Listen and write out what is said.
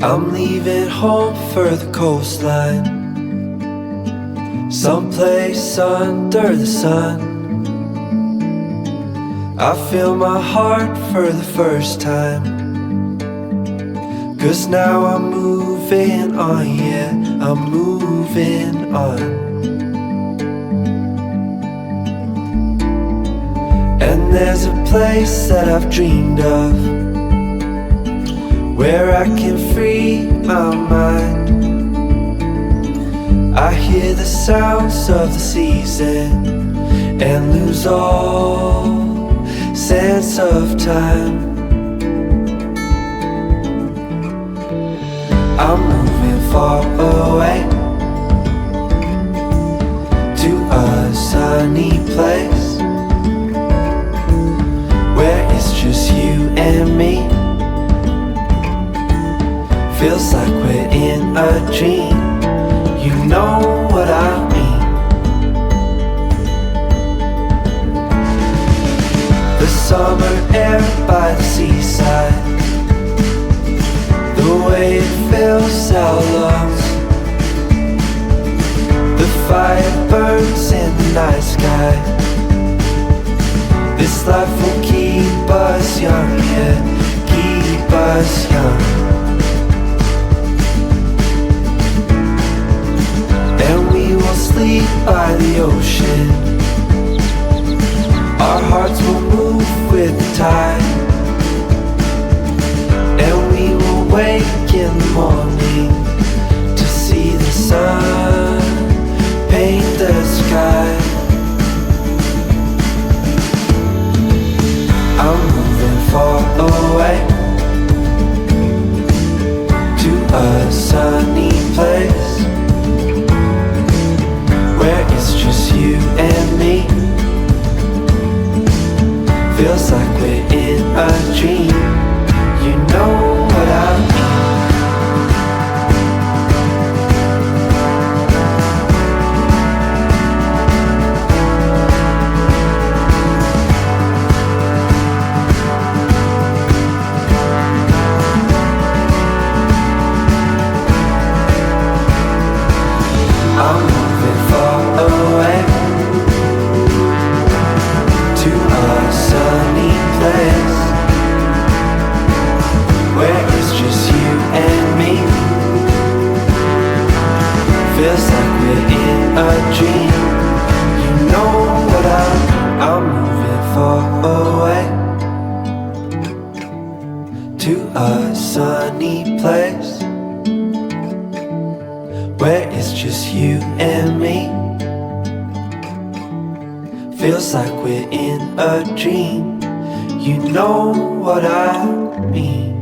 I'm leaving home for the coastline, someplace under the sun. I feel my heart for the first time, 'cause now I'm moving on, yeah, I'm moving on. And there's a place that I've dreamed of, where I can free my mind. I hear the sounds of the season and lose all sense of time. I'm moving far away to a sunny place, where it's just you and me. Feels like we're in a dream, you know what I mean. The summer air by the seaside, the way it fills our lungs. The fire burns in the night sky. This life will keep us young, yeah, keep us young. And we will sleep by the ocean. Our hearts will move with the tide, and we will wake in the morning to see the sun paint the sky. I'm moving far away to a sunny place, where it's just you and me. Feels like we're in a dream, you know what I mean. I'm moving far away to a sunny place, where it's just you and me. Feels like we're in a dream, you know what I mean. I'm moving far away to a sunny place, where it's just you and me. Feels like we're in a dream, you know what I mean.